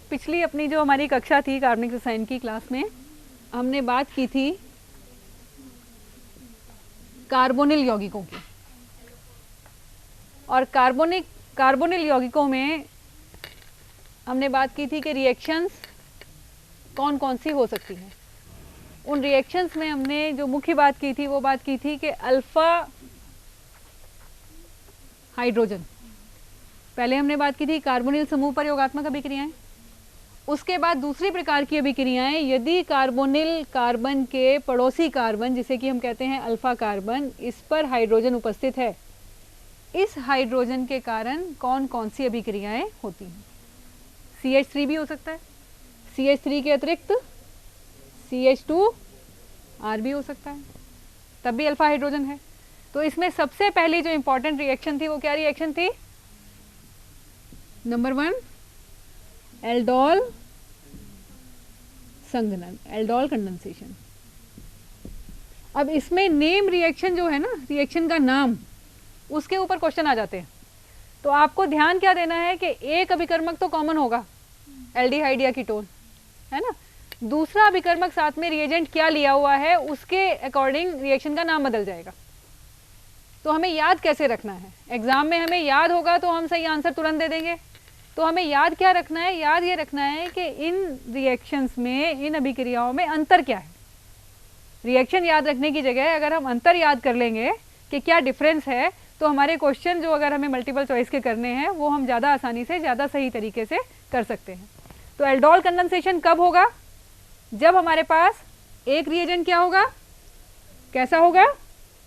पिछली अपनी जो हमारी कक्षा थी कार्बनिक रसायन की क्लास में हमने बात की थी कार्बोनिल यौगिकों की, और कार्बोनिल यौगिकों में हमने बात की थी कि रिएक्शंस कौन कौन सी हो सकती हैं। उन रिएक्शंस में हमने जो मुख्य बात की थी वो बात की थी कि अल्फा हाइड्रोजन, पहले हमने बात की थी कार्बोनिल समूह पर योगात्मक अभिक्रियाएं, उसके बाद दूसरी प्रकार की अभिक्रियाएं यदि कार्बोनिल कार्बन के पड़ोसी कार्बन जिसे कि हम कहते हैं अल्फा कार्बन, इस पर हाइड्रोजन उपस्थित है, इस हाइड्रोजन के कारण कौन कौन सी अभिक्रियाएं होती हैं। CH3 भी हो सकता है, CH3 के अतिरिक्त CH2R भी हो सकता है, तब भी अल्फा हाइड्रोजन है। तो इसमें सबसे पहली जो इंपॉर्टेंट रिएक्शन थी वो क्या रिएक्शन थी? नंबर 1 एल्डोल संघनन, एल्डोल कंडेंसेशन। अब इसमें नेम रिएक्शन जो है ना, रिएक्शन का नाम, उसके ऊपर क्वेश्चन आ जाते हैं। तो आपको ध्यान क्या देना है कि एक अभिकर्मक तो कॉमन होगा, एल्डिहाइड या कीटोन, है ना। दूसरा अभिकर्मक साथ में रिएजेंट क्या लिया हुआ है उसके अकॉर्डिंग रिएक्शन का नाम बदल जाएगा। तो हमें याद कैसे रखना है? एग्जाम में हमें याद होगा तो हम सही आंसर तुरंत दे देंगे। तो हमें याद क्या रखना है? याद ये रखना है कि इन रिएक्शंस में, इन अभिक्रियाओं में अंतर क्या है। रिएक्शन याद रखने की जगह अगर हम अंतर याद कर लेंगे कि क्या डिफरेंस है, तो हमारे क्वेश्चन जो अगर हमें मल्टीपल चॉइस के करने हैं वो हम ज़्यादा आसानी से, ज़्यादा सही तरीके से कर सकते हैं। तो एल्डोल कंडेंसेशन कब होगा? जब हमारे पास एक रिएजेंट क्या होगा, कैसा होगा,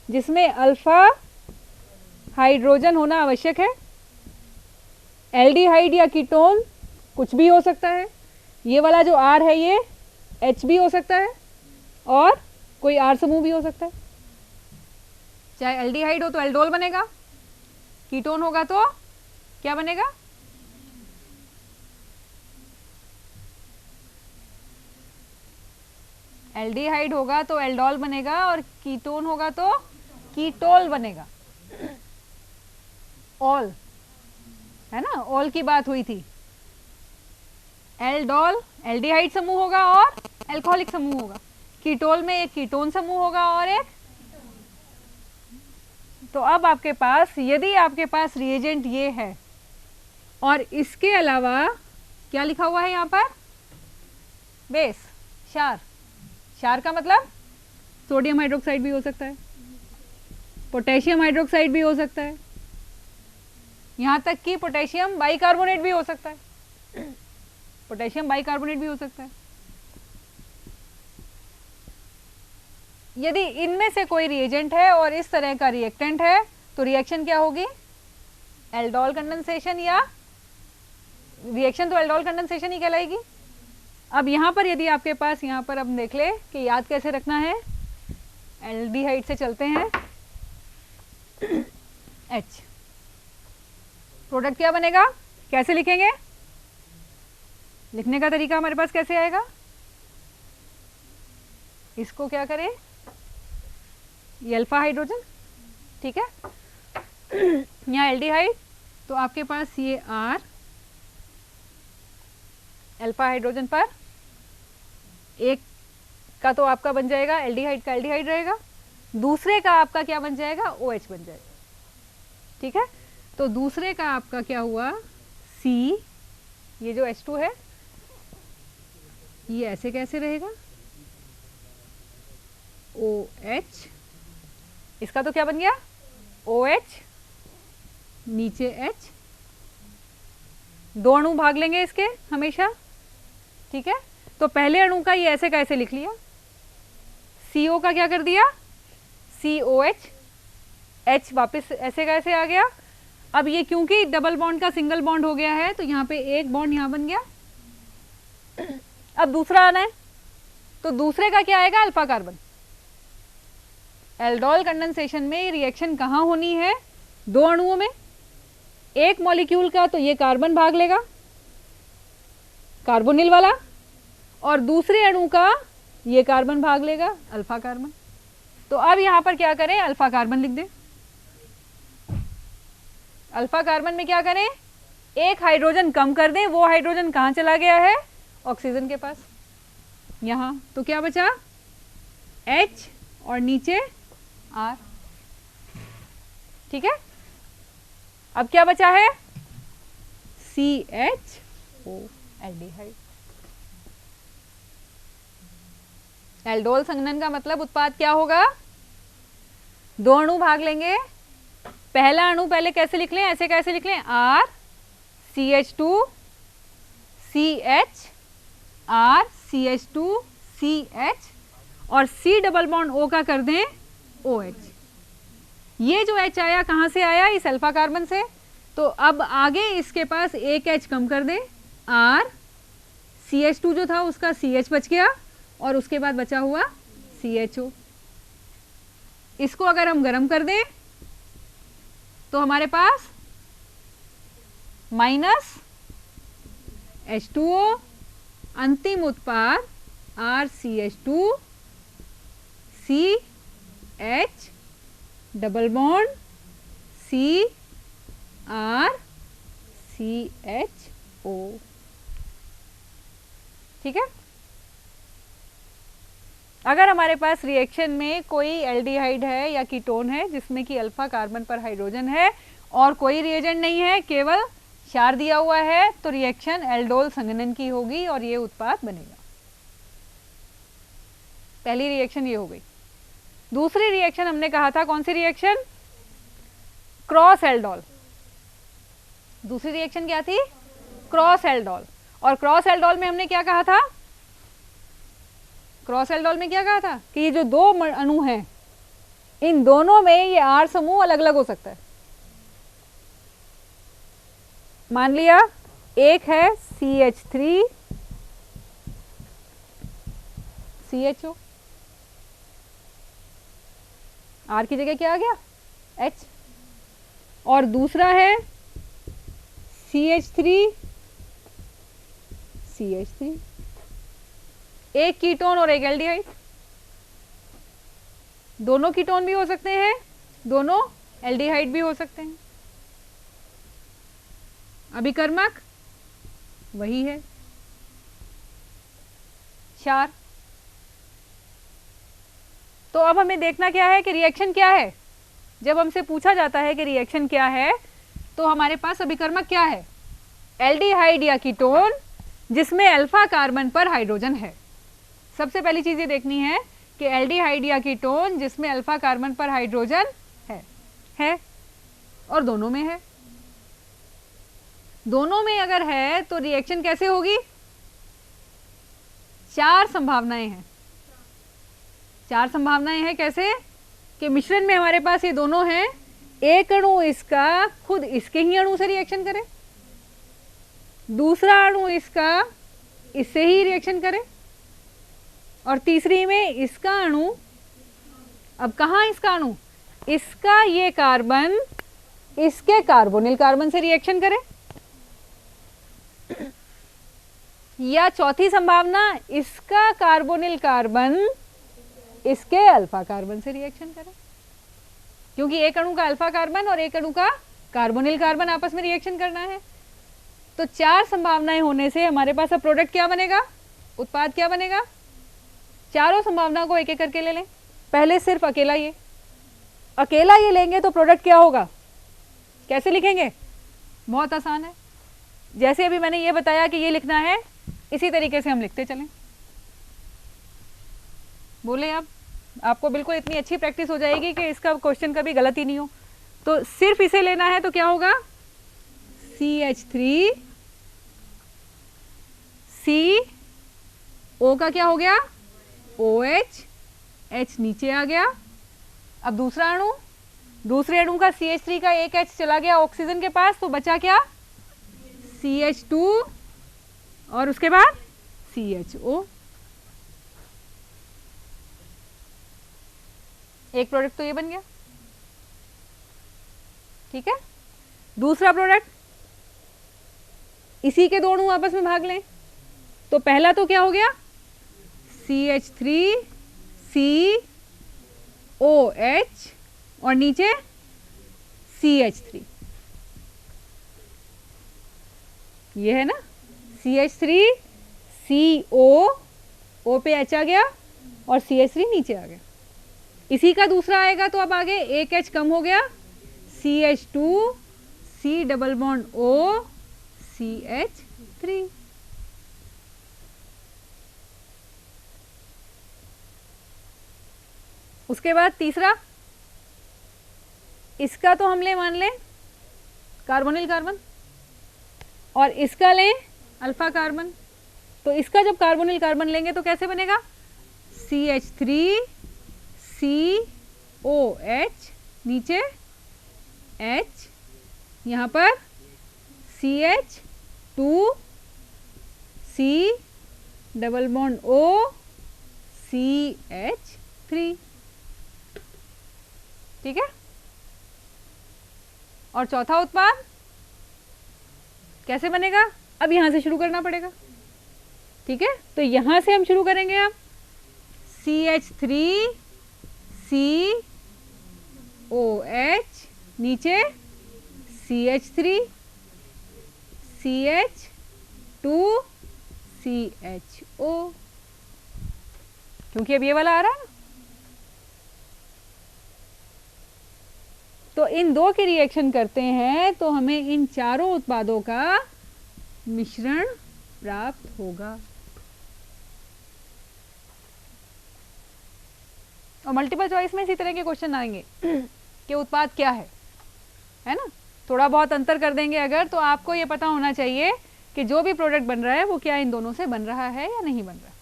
जिसमें अल्फा हाइड्रोजन होना आवश्यक है। एल्डिहाइड या कीटोन कुछ भी हो सकता है, ये वाला जो R है ये H भी हो सकता है और कोई R समूह भी हो सकता है। चाहे एल्डिहाइड हो तो एल्डोल बनेगा, कीटोन होगा तो क्या बनेगा? एल्डिहाइड होगा तो एल्डोल बनेगा और कीटोन होगा तो कीटोल बनेगा। ऑल, है ना, ऑल की बात हुई थी। एल्डोल एल्डिहाइड समूह होगा और एल्कोहलिक समूह होगा। कीटोल में एक कीटोन समूह होगा और एक। तो अब आपके पास, यदि आपके पास रिएजेंट ये है और इसके अलावा क्या लिखा हुआ है यहाँ पर? बेस, क्षार। क्षार का मतलब सोडियम हाइड्रोक्साइड भी हो सकता है, पोटेशियम हाइड्रोक्साइड भी हो सकता है, यहाँ तक कि पोटेशियम बाइकार्बोनेट भी हो सकता है। पोटेशियम बाइकार्बोनेट भी हो सकता है। यदि इनमें से कोई रिएजेंट है और इस तरह का रिएक्टेंट है तो रिएक्शन क्या होगी? एल्डोल कंडेंसेशन, या रिएक्शन तो एल्डोल कंडेंसेशन ही कहलाएगी। अब यहाँ पर यदि आपके पास, यहाँ पर अब देख ले कि याद कैसे रखना है। एल्डिहाइड से चलते हैं, H, प्रोडक्ट क्या बनेगा, कैसे लिखेंगे? लिखने का तरीका हमारे पास कैसे आएगा? इसको क्या करें, ये अल्फा हाइड्रोजन, ठीक है, यहाँ एल्डिहाइड, तो आपके पास ये R अल्फा हाइड्रोजन पर, एक का तो आपका बन जाएगा, एल्डिहाइड का एल्डिहाइड रहेगा, दूसरे का आपका क्या बन जाएगा? OH बन जाएगा, ठीक है। तो दूसरे का आपका क्या हुआ? C, ये जो H2 है ये ऐसे कैसे रहेगा? OH, इसका तो क्या बन गया? OH, नीचे H, दो अणु भाग लेंगे इसके हमेशा, ठीक है। तो पहले अणु का ये ऐसे कैसे लिख लिया, CO का क्या कर दिया? COH, H वापस ऐसे कैसे आ गया। अब ये क्योंकि डबल बॉन्ड का सिंगल बॉन्ड हो गया है तो यहाँ पे एक बॉन्ड यहाँ बन गया। अब दूसरा आना है तो दूसरे का क्या आएगा? Alpha carbon. एल्डोल कंडेंसेशन में रिएक्शन कहाँ होनी है? दो अणुओं में, एक मॉलिक्यूल का तो ये कार्बन भाग लेगा कार्बोनिल वाला, और दूसरे अणु का ये कार्बन भाग लेगा अल्फा कार्बन। तो अब यहां पर क्या करें? अल्फा कार्बन लिख दें। अल्फा कार्बन में क्या करें? एक हाइड्रोजन कम कर दें, वो हाइड्रोजन कहाँ चला गया है? ऑक्सीजन के पास, यहाँ। तो क्या बचा? H और नीचे R। ठीक है, अब क्या बचा है? CHO, aldehyde. एल्डोल संघनन का मतलब उत्पाद क्या होगा? दो अणु भाग लेंगे। पहला अणु पहले कैसे लिख लें? ऐसे कैसे लिख लें? R CH2 CH R CH2 CH और C डबल बॉन्ड O का कर दें OH। ये जो H आया कहाँ से आया? इस अल्फा कार्बन से। तो अब आगे इसके पास एक H कम कर दें, R CH2 जो था उसका CH बच गया और उसके बाद बचा हुआ CHO। इसको अगर हम गर्म कर दें तो हमारे पास माइनस H2O, अंतिम उत्पाद RCH2 CH double bond CrCHO। ठीक है, अगर हमारे पास रिएक्शन में कोई एल्डिहाइड है या कीटोन है जिसमें कि अल्फा कार्बन पर हाइड्रोजन है और कोई रिएजेंट नहीं है, केवल क्षार दिया हुआ है, तो रिएक्शन एल्डोल संघनन की होगी और ये उत्पाद बनेगा। पहली रिएक्शन ये हो गई। दूसरी रिएक्शन हमने कहा था, कौन सी रिएक्शन? Cross aldol. दूसरी रिएक्शन क्या थी? Cross aldol. और क्रॉस एल्डोल में हमने क्या कहा था? क्रॉस एल्डोल में क्या कहा था कि ये जो दो अणु हैं, इन दोनों में ये R समूह अलग अलग हो सकता है। मान लिया एक है CH3 CHO, R की जगह क्या आ गया? H। और दूसरा है CH3 CH3, एक कीटोन और एक एल्डिहाइड। दोनों कीटोन भी हो सकते हैं, दोनों एल्डिहाइड भी हो सकते हैं। अभिकर्मक वही है, क्षार। तो अब हमें देखना क्या है कि रिएक्शन क्या है। जब हमसे पूछा जाता है कि रिएक्शन क्या है, तो हमारे पास अभिकर्मक क्या है? एल्डिहाइड या कीटोन जिसमें अल्फा कार्बन पर हाइड्रोजन है। सबसे पहली चीज ये देखनी है कि एल्डिहाइड या कीटोन जिसमें अल्फा कार्बन पर हाइड्रोजन है और दोनों में है। दोनों में अगर है तो रिएक्शन कैसे होगी? चार संभावनाएं हैं। चार संभावनाएं हैं कैसे? कि मिश्रण में हमारे पास ये दोनों हैं, एक अणु इसका खुद इसके ही अणु से रिएक्शन करे, दूसरा अणु इसका इससे ही रिएक्शन करे, और तीसरी में इसका अणु, अब कहाँ इसका अणु? इसका ये कार्बन इसके कार्बोनिल कार्बन से रिएक्शन करे, या चौथी संभावना इसका कार्बोनिल कार्बन इसके अल्फा कार्बन से रिएक्शन करे, क्योंकि एक अणु का अल्फा कार्बन और एक अणु का कार्बोनिल कार्बन आपस में रिएक्शन करना है। तो चार संभावनाएं होने से हमारे पास अब प्रोडक्ट क्या बनेगा? उत्पाद क्या बनेगा? चारों संभावनाओं को एक एक करके ले लें। पहले सिर्फ अकेला ये लेंगे तो प्रोडक्ट क्या होगा? कैसे लिखेंगे? बहुत आसान है, जैसे अभी मैंने ये बताया कि ये लिखना है, इसी तरीके से हम लिखते चलें। बोले आप, आपको बिल्कुल इतनी अच्छी प्रैक्टिस हो जाएगी कि इसका क्वेश्चन कभी गलत ही नहीं हो। तो सिर्फ इसे लेना है तो क्या होगा? CH3 C, O का क्या हो गया? OH, H नीचे आ गया। अब दूसरा अणु, दूसरे अणु का CH3 का एक H चला गया ऑक्सीजन के पास, तो बचा क्या? CH2 और उसके बाद CHO। एक प्रोडक्ट तो ये बन गया, ठीक है। दूसरा प्रोडक्ट, इसी के दोनों आपस में भाग लें, तो पहला तो क्या हो गया? CH3 COH और नीचे CH3। ये है ना CH3CO, O पे H आ गया और CH3 नीचे आ गया। इसी का दूसरा आएगा तो अब आगे एक H कम हो गया, CH2 C double bond O CH3। उसके बाद तीसरा, इसका तो हम ले मान लें कार्बोनिल कार्बन और इसका लें अल्फा कार्बन। तो इसका जब कार्बोनिल कार्बन लेंगे तो कैसे बनेगा, CH3COH, नीचे H, यहाँ पर CH2C double bond O CH3। ठीक है। और चौथा उत्पाद कैसे बनेगा, अब यहां से शुरू करना पड़ेगा। ठीक है, तो यहां से हम शुरू करेंगे। अब CH3COH, नीचे CH3CH2CHO, क्योंकि अब ये वाला आ रहा है। तो इन दो की रिएक्शन करते हैं तो हमें इन चारों उत्पादों का मिश्रण प्राप्त होगा। और मल्टीपल चॉइस में इसी तरह के क्वेश्चन आएंगे कि उत्पाद क्या है ना। थोड़ा बहुत अंतर कर देंगे अगर, तो आपको ये पता होना चाहिए कि जो भी प्रोडक्ट बन रहा है वो क्या इन दोनों से बन रहा है या नहीं बन रहा।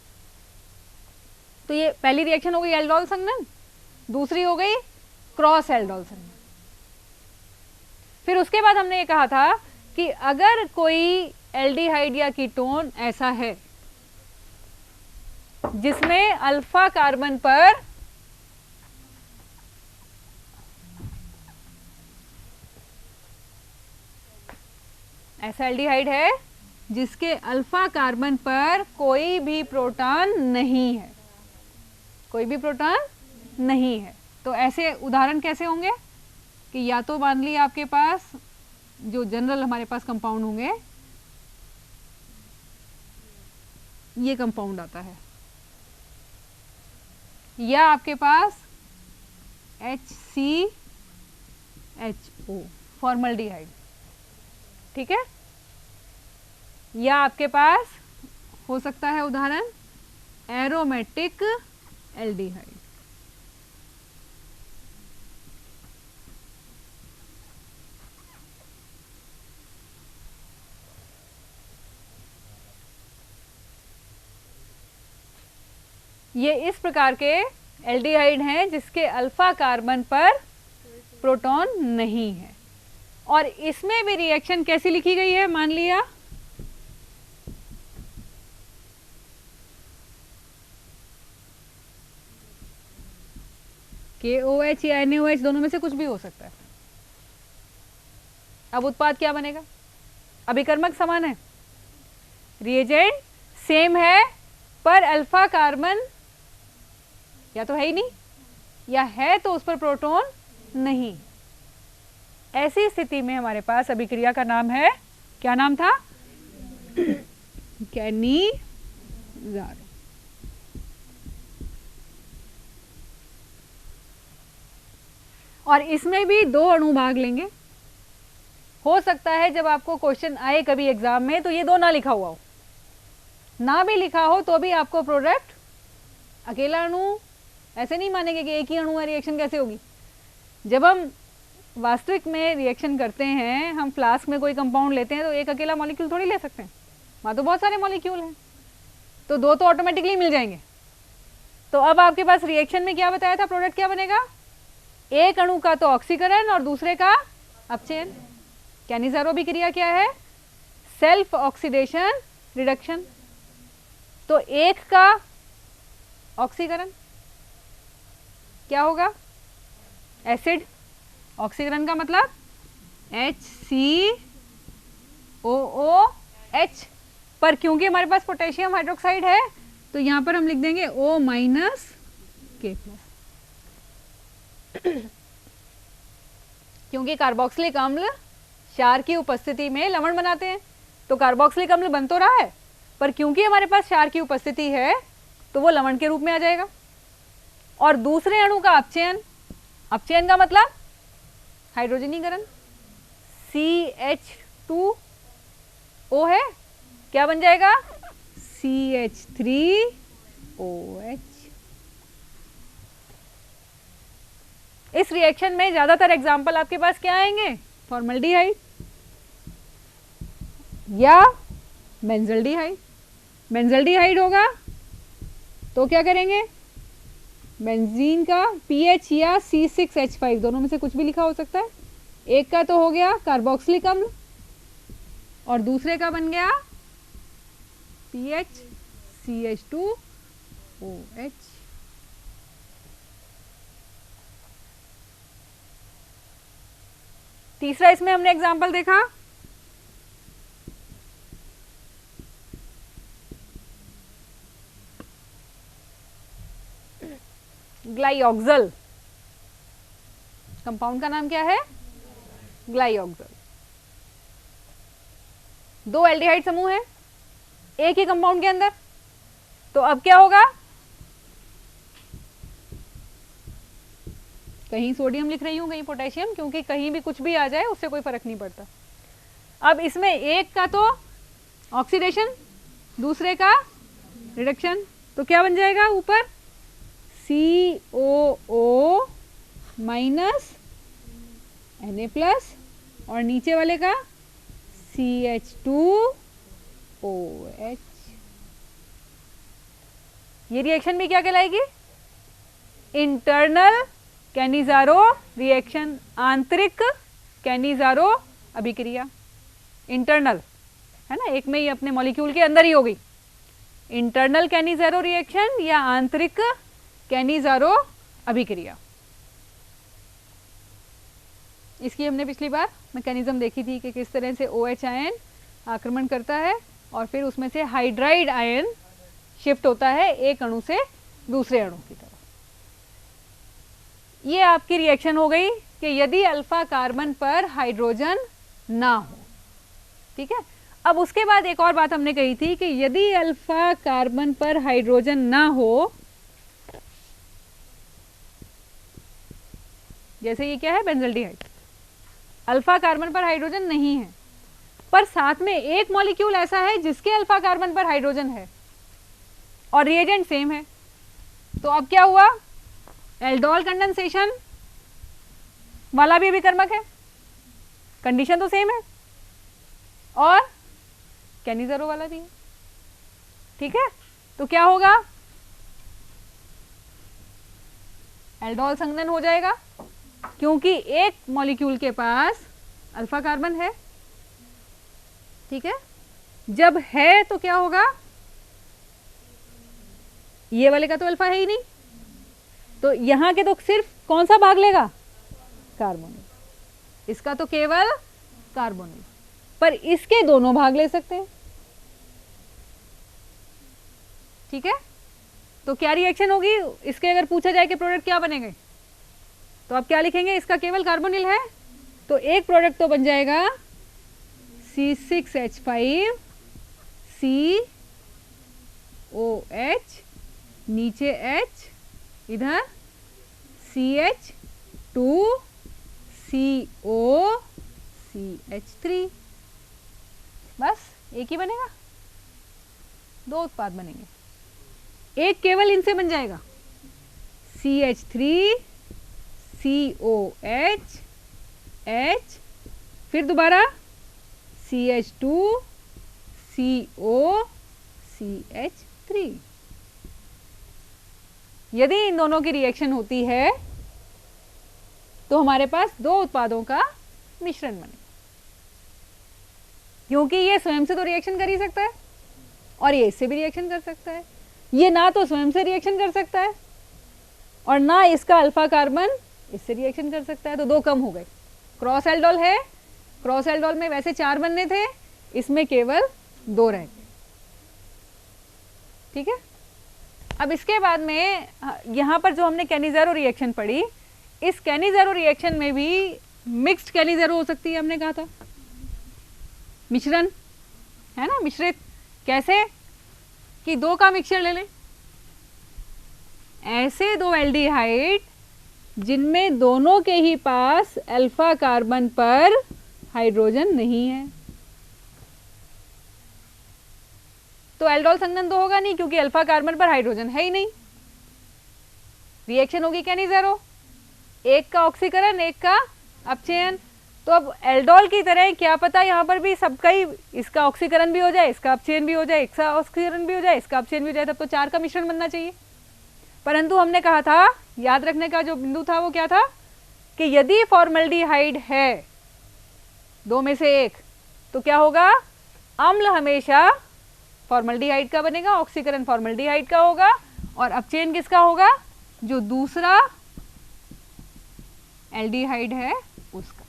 तो ये पहली रिएक्शन हो गई एल्डोल संघनन, दूसरी हो गई क्रॉस एल्डोल संघनन। फिर उसके बाद हमने ये कहा था कि अगर कोई एल्डिहाइड या कीटोन ऐसा है जिसमें अल्फा कार्बन पर ऐसा एल्डिहाइड है जिसके अल्फा कार्बन पर कोई भी प्रोटॉन नहीं है, कोई भी प्रोटॉन नहीं है, तो ऐसे उदाहरण कैसे होंगे कि या तो मान ली आपके पास जो जनरल हमारे पास कंपाउंड होंगे, ये कंपाउंड आता है, या आपके पास HCHO फॉर्मल्डिहाइड, ठीक है, या आपके पास हो सकता है उदाहरण एरोमेटिक एल्डिहाइड। ये इस प्रकार के एल्डिहाइड हैं जिसके अल्फा कार्बन पर प्रोटॉन नहीं है। और इसमें भी रिएक्शन कैसी लिखी गई है, मान लिया KOH या NaOH, दोनों में से कुछ भी हो सकता है। अब उत्पाद क्या बनेगा, अभिकर्मक समान है, रिएजेंट सेम है, पर अल्फा कार्बन या तो है ही नहीं या है तो उस पर प्रोटॉन नहीं। ऐसी स्थिति में हमारे पास अभिक्रिया का नाम है, क्या नाम था, कैनिज़ारो। और इसमें भी दो अणु भाग लेंगे। हो सकता है जब आपको क्वेश्चन आए कभी एग्जाम में तो ये दो ना लिखा हुआ हो, ना भी लिखा हो तो भी आपको प्रोडक्ट अकेला अणु ऐसे नहीं मानेंगे कि एक ही अणु में रिएक्शन कैसे होगी। जब हम वास्तविक में रिएक्शन करते हैं, हम फ्लास्क में कोई कंपाउंड लेते हैं तो एक अकेला मॉलिक्यूल थोड़ी ले सकते हैं, वहाँ तो बहुत सारे मॉलिक्यूल हैं, तो दो तो ऑटोमेटिकली मिल जाएंगे। तो अब आपके पास रिएक्शन में क्या बताया था, प्रोडक्ट क्या बनेगा, एक अणु का तो ऑक्सीकरण और दूसरे का अपचयन। कैनिज़ारो अभिक्रिया क्या है, सेल्फ ऑक्सीडेशन रिडक्शन। तो एक का ऑक्सीकरण क्या होगा, एसिड, ऑक्सीकरण का मतलब HCOOH, पर क्योंकि हमारे पास पोटेशियम हाइड्रोक्साइड है तो यहां पर हम लिख देंगे O माइनस K प्लस, क्योंकि कार्बोक्सिलिक अम्ल क्षार की उपस्थिति में लवण बनाते हैं, तो कार्बोक्सिलिक अम्ल बन तो रहा है, पर क्योंकि हमारे पास क्षार की उपस्थिति है तो वो लवण के रूप में आ जाएगा। और दूसरे अणु का अपचयन, अपचयन का मतलब हाइड्रोजनीकरण, CH2O है, क्या बन जाएगा CH3OH। इस रिएक्शन में ज्यादातर एग्जाम्पल आपके पास क्या आएंगे, फॉर्मल्डिहाइड या बेंजल्डिहाइड। बेंजल्डिहाइड होगा तो क्या करेंगे, बेंजीन का पीएच या C6H5 दोनों में से कुछ भी लिखा हो सकता है। एक का तो हो गया कार्बोक्सिलिक अम्ल और दूसरे का बन गया पीएच CH2OH। तीसरा इसमें हमने एग्जाम्पल देखा ग्लाइऑक्सल, कंपाउंड का नाम क्या है, ग्लाइऑक्सल। दो एल्डिहाइड समूह है एक ही कंपाउंड के अंदर, तो अब क्या होगा, कहीं सोडियम लिख रही हूं कहीं पोटेशियम, क्योंकि कहीं भी कुछ भी आ जाए उससे कोई फर्क नहीं पड़ता। अब इसमें एक का तो ऑक्सीडेशन, दूसरे का रिडक्शन, तो क्या बन जाएगा ऊपर COO माइनस Na+ और नीचे वाले का CH2OH। ये रिएक्शन भी क्या कहलाएगी, इंटरनल कैनिजारो रिएक्शन, आंतरिक कैनिजारो अभिक्रिया। इंटरनल है ना, एक में ही अपने मॉलिक्यूल के अंदर ही होगी, इंटरनल कैनिजारो रिएक्शन या आंतरिक कैनिजारो अभिक्रिया। इसकी हमने पिछली बार मैकेनिज्म देखी थी कि किस तरह से OH आयन आक्रमण करता है और फिर उसमें से हाइड्राइड आयन शिफ्ट होता है एक अणु से दूसरे अणु की तरफ। ये आपकी रिएक्शन हो गई कि यदि अल्फा कार्बन पर हाइड्रोजन ना हो, ठीक है। अब उसके बाद एक और बात हमने कही थी कि यदि अल्फा कार्बन पर हाइड्रोजन ना हो, जैसे ये क्या है बेंजल्डिहाइड, अल्फा कार्बन पर हाइड्रोजन नहीं है, पर साथ में एक मॉलिक्यूल ऐसा है जिसके अल्फा कार्बन पर हाइड्रोजन है और रिएजेंट सेम है, तो अब क्या हुआ, एल्डोल कंडेंसेशन वाला भी अभिकर्मक है, कंडीशन तो सेम है, और कैनिजारो वाला भी है, ठीक है। तो क्या होगा, एल्डोल संघनन हो जाएगा क्योंकि एक मॉलिक्यूल के पास अल्फा कार्बन है, ठीक है। जब है तो क्या होगा, ये वाले का तो अल्फा है ही नहीं, तो यहां के तो सिर्फ कौन सा भाग लेगा, कार्बोनिल, इसका तो केवल कार्बोनिल, पर इसके दोनों भाग ले सकते हैं, ठीक है। तो क्या रिएक्शन होगी, इसके अगर पूछा जाए कि प्रोडक्ट क्या बनेंगे तो आप क्या लिखेंगे, इसका केवल कार्बोनिल है तो एक प्रोडक्ट तो बन जाएगा C6H5 COH, नीचे H, इधर CH2 CO CH3, बस एक ही बनेगा, दो उत्पाद बनेंगे, एक केवल इनसे बन जाएगा CH3 COH H, फिर दोबारा CH2 CO CH3। यदि इन दोनों की रिएक्शन होती है तो हमारे पास दो उत्पादों का मिश्रण बनेगा, क्योंकि ये स्वयं से तो रिएक्शन कर ही सकता है और ये इससे भी रिएक्शन कर सकता है, ये ना तो स्वयं से रिएक्शन कर सकता है और ना इसका अल्फा कार्बन इससे रिएक्शन कर सकता है, तो दो कम हो गए। क्रॉस एल्डोल है, क्रॉस एल्डोल में वैसे 4 बनने थे, इसमें केवल 2 रह गए, ठीक है। अब इसके बाद में यहां पर जो हमने कैनिजारो रिएक्शन पढ़ी, इस कैनिजारो रिएक्शन में भी मिक्स्ड कैनिजारो हो सकती है, हमने कहा था मिश्रण, है ना, मिश्रित। कैसे कि दो का मिक्सचर ले लें, ऐसे दो एल्डिहाइड जिनमें दोनों के ही पास अल्फा कार्बन पर हाइड्रोजन नहीं है, तो एल्डोल संघनन तो होगा नहीं क्योंकि अल्फा कार्बन पर हाइड्रोजन है ही नहीं। रिएक्शन होगी क्या नहीं ज़ेरो, एक का ऑक्सीकरण एक का अपचयन। तो अब एल्डोल की तरह क्या पता यहाँ पर भी सबका ही, इसका ऑक्सीकरण भी हो जाए, इसका अपचयन भी हो जाए, इसका ऑक्सीकरण भी हो जाए, इसका अपचयन भी हो जाए, तब तो 4 का मिश्रण बनना चाहिए। परंतु हमने कहा था, याद रखने का जो बिंदु था वो क्या था कि यदि फॉर्मल्डिहाइड है दो में से एक, तो क्या होगा, अम्ल हमेशा फॉर्मल्डिहाइड का बनेगा, ऑक्सीकरण फॉर्मल्डिहाइड का होगा, और अपचयन किसका होगा, जो दूसरा एल्डिहाइड है उसका।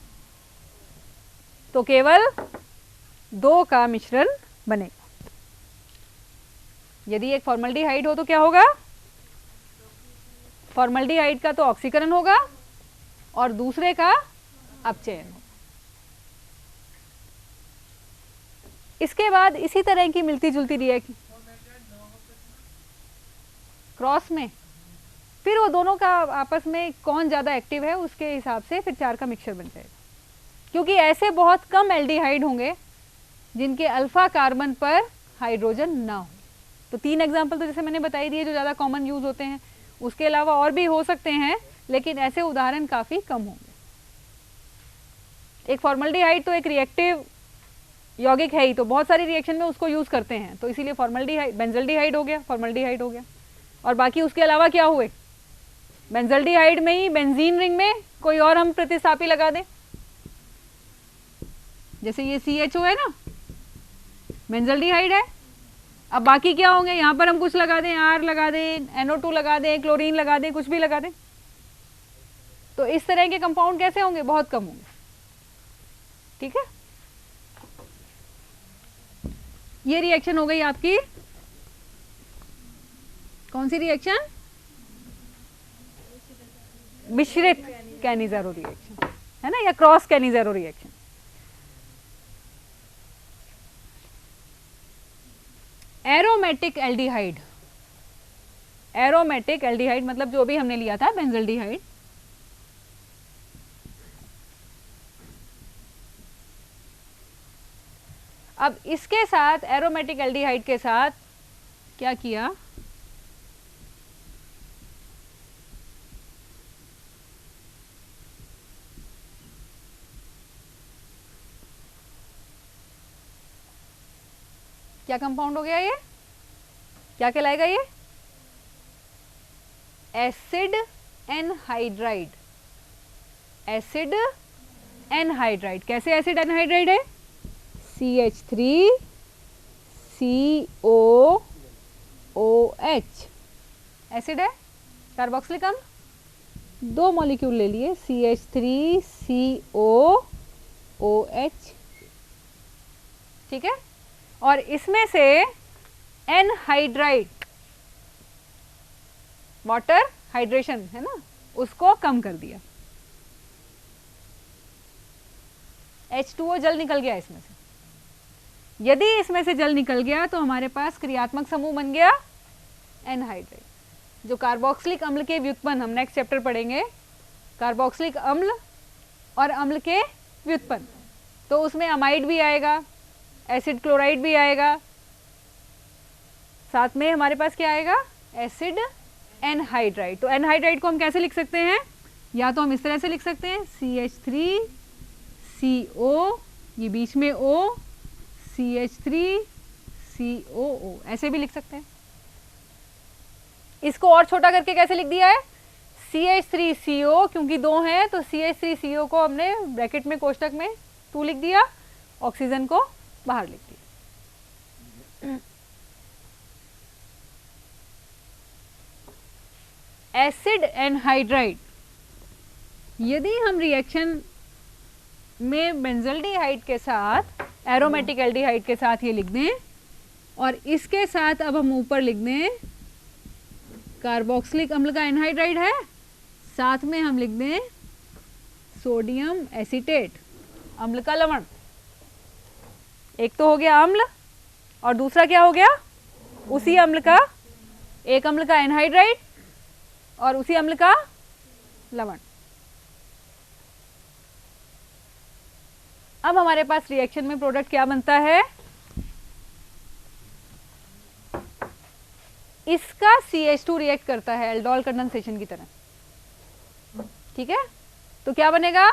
तो केवल दो का मिश्रण बनेगा। यदि एक फॉर्मल्डिहाइड हो तो क्या होगा, फॉर्मल्डिहाइड का तो ऑक्सीकरण होगा और दूसरे का अपचयन होगा। इसके बाद इसी तरह की मिलती जुलती रिएक्शन क्रॉस में, फिर वो दोनों का आपस में कौन ज़्यादा एक्टिव है उसके हिसाब से फिर 4 का मिक्सचर बन जाएगा, क्योंकि ऐसे बहुत कम एल्डिहाइड होंगे जिनके अल्फा कार्बन पर हाइड्रोजन ना हो। तो 3 एग्जाम्पल तो जैसे मैंने बताई दिए जो ज़्यादा कॉमन यूज होते हैं, उसके अलावा और भी हो सकते हैं लेकिन ऐसे उदाहरण काफ़ी कम होंगे। एक फॉर्मल्डिहाइड तो एक रिएक्टिव यौगिक है ही, तो बहुत सारी रिएक्शन में उसको यूज़ करते हैं, तो इसीलिए फॉर्मल्डिहाइड, बेंजल्डिहाइड हो गया, फॉर्मल्डिहाइड हो गया। और बाकी उसके अलावा क्या हुए, बेंजल्डिहाइड में ही बेंजीन रिंग में कोई और हम प्रतिस्थापी लगा दें, जैसे ये CHO है ना, बेंजल्डिहाइड है। अब बाकी क्या होंगे, यहाँ पर हम कुछ लगा दें, R लगा दें, NO2 लगा दें, क्लोरीन लगा दें, कुछ भी लगा दें, तो इस तरह के कंपाउंड कैसे होंगे, बहुत कम होंगे। ठीक है, ये रिएक्शन हो गई आपकी, कौन सी रिएक्शन, मिश्रित कैनिज़ेरो रिएक्शन है ना, या cross कैनिज़ेरो reaction. Aromatic aldehyde, aromatic aldehyde मतलब जो भी हमने लिया था बेंजल्डिहाइड, अब इसके साथ एरोमेटिक एल्डिहाइड के साथ क्या किया, क्या कंपाउंड हो गया, ये क्या कहलाएगा, ये एसिड एनहाइड्राइड, एसिड एनहाइड्राइड। कैसे एसिड एनहाइड्राइड है, CH3COOH एसिड है, कार्बोक्सिलिक अम्ल, 2 मॉलिक्यूल ले लिए, CH3COOH, ठीक है, और इसमें से एनहाइड्राइड, वाटर हाइड्रेशन है ना, उसको कम कर दिया, H2O जल निकल गया इसमें से। यदि इसमें से जल निकल गया तो हमारे पास क्रियात्मक समूह बन गया एनहाइड्राइड, जो कार्बोक्सिलिक अम्ल के व्युत्पन्न हम नेक्स्ट चैप्टर पढ़ेंगे, कार्बोक्सिलिक अम्ल और अम्ल के व्युत्पन्न, तो उसमें अमाइड भी आएगा, एसिड क्लोराइड भी आएगा, साथ में हमारे पास क्या आएगा, एसिड एनहाइड्राइड। तो एनहाइड्राइड को हम कैसे लिख सकते हैं, या तो हम इस तरह से लिख सकते हैं CH3CO, ये बीच में O, CH3COO, ऐसे भी लिख सकते हैं। इसको और छोटा करके कैसे लिख दिया है, CH3CO, क्योंकि 2 हैं तो CH3CO को हमने ब्रैकेट में कोष्टक में 2 लिख दिया, ऑक्सीजन को बाहर लिख दिया। एसिड एनहाइड्राइड, यदि हम रिएक्शन में बेंजल्डिहाइड के साथ, एरोमेटिक एल्डिहाइड के साथ ये लिख दें, और इसके साथ अब हम ऊपर लिख दें कार्बोक्सिलिक अम्ल का एनहाइड्राइड है, साथ में हम लिख दें सोडियम एसीटेट, अम्ल का लवण, एक तो हो गया अम्ल और दूसरा क्या हो गया, उसी अम्ल का, एक अम्ल का एनहाइड्राइड और उसी अम्ल का लवण। अब हमारे पास रिएक्शन में प्रोडक्ट क्या बनता है, इसका CH2 रिएक्ट करता है एल्डोल कंडेंसेशन की तरह, ठीक है। तो क्या बनेगा,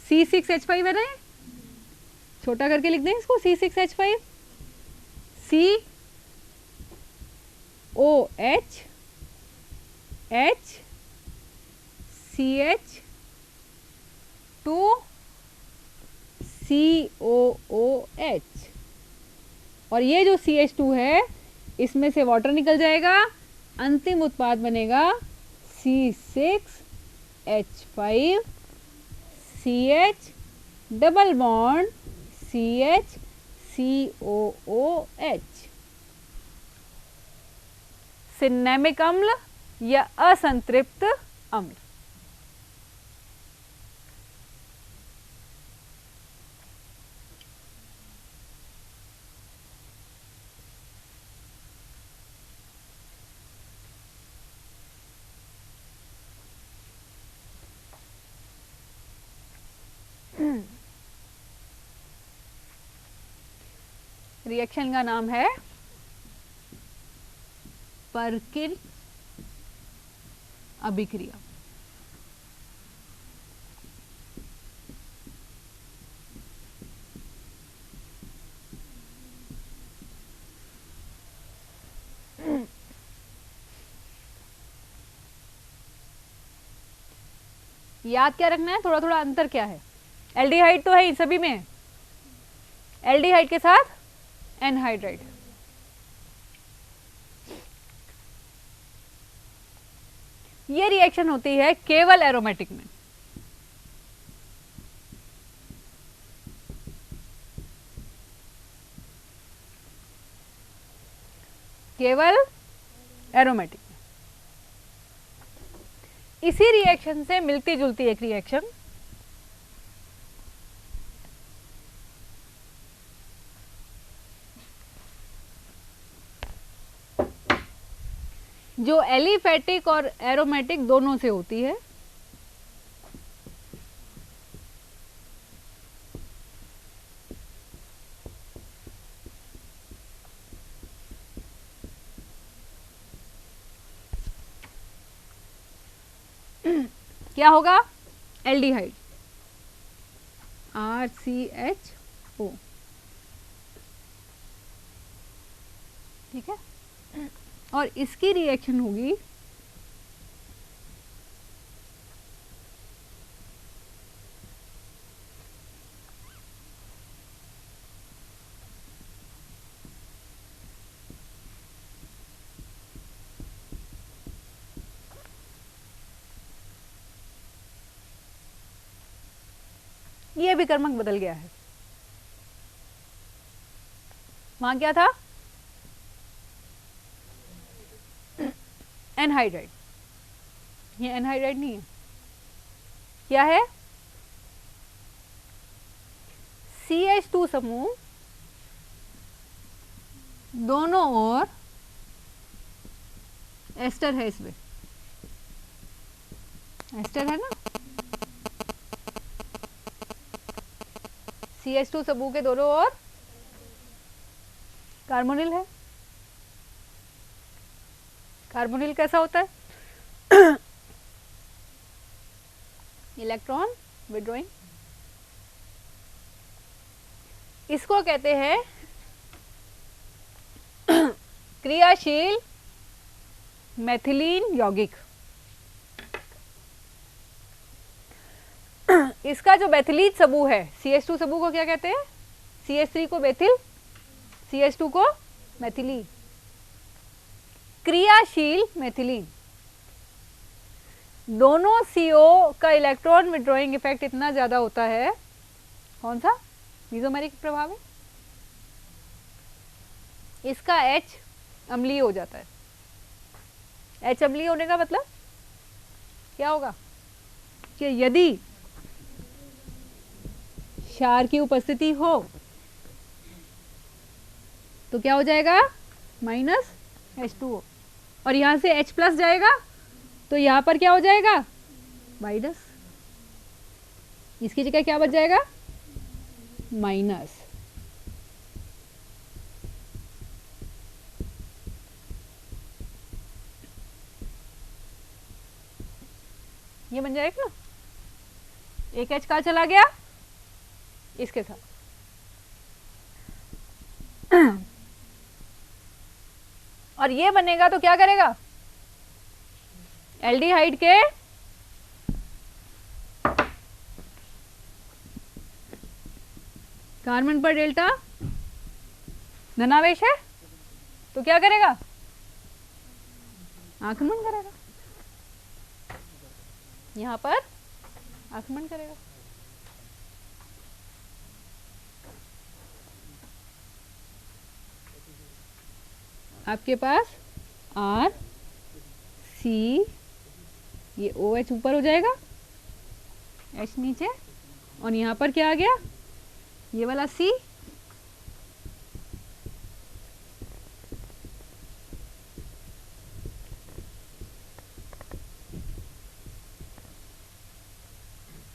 C6H5 है ना, छोटा करके लिख दें इसको, C6H5, COH H CH2 COOH, और ये जो CH2 है इसमें से वाटर निकल जाएगा, अंतिम उत्पाद बनेगा C6H5 CH double bond CH COOH, cinnamic अम्ल या असंतृप्त अम्ल। रिएक्शन का नाम है परकिन अभिक्रिया। याद क्या रखना है, थोड़ा थोड़ा अंतर क्या है, एल्डिहाइड तो है इन सभी में, एल्डिहाइड के साथ एनहाइड्राइड। ये रिएक्शन होती है केवल एरोमेटिक में, केवल एरोमेटिक में। इसी रिएक्शन से मिलती जुलती एक रिएक्शन जो एलिफेटिक और एरोमेटिक दोनों से होती है, क्या होगा, एल्डिहाइड RCHO, ठीक है। और इसकी रिएक्शन होगी ये भी क्रमांक बदल गया है, वहां क्या था, एनहाइड्राइड, ये एनहाइड्राइड नहीं है, क्या है, CH2 समूह दोनों ओर एस्टर है, इसमें एस्टर है ना, CH2 समूह के दोनों ओर कार्बोनिल है। कार्बोनिल कैसा होता है, इलेक्ट्रॉन विड्रॉइंग, इसको कहते हैं क्रियाशील मेथिलीन यौगिक। इसका जो मेथिलीन समूह है, CH2 समूह को क्या कहते हैं, CH3 को मेथिल, CH2 को मेथिलीन, क्रियाशील मेथिलीन। दोनों CO का इलेक्ट्रॉन विड्रॉइंग इफेक्ट इतना ज्यादा होता है, कौन सा, मेसोमेरिक प्रभाव है, इसका H अम्लीय हो जाता है। H अम्लीय होने का मतलब क्या होगा कि यदि क्षार की उपस्थिति हो तो क्या हो जाएगा माइनस H2O, और यहाँ से H प्लस जाएगा तो यहाँ पर क्या हो जाएगा माइनस, इसकी जगह क्या बच जाएगा माइनस। ये बन जाएगा ना, एक H कहाँ चला गया इसके साथ। और ये बनेगा तो क्या करेगा, एल्डिहाइड के कार्बन पर डेल्टा धनावेश है तो क्या करेगा आक्रमण करेगा, यहां पर आक्रमण करेगा। आपके पास R C, ये OH ऊपर हो जाएगा, H नीचे, और यहाँ पर क्या आ गया ये वाला C,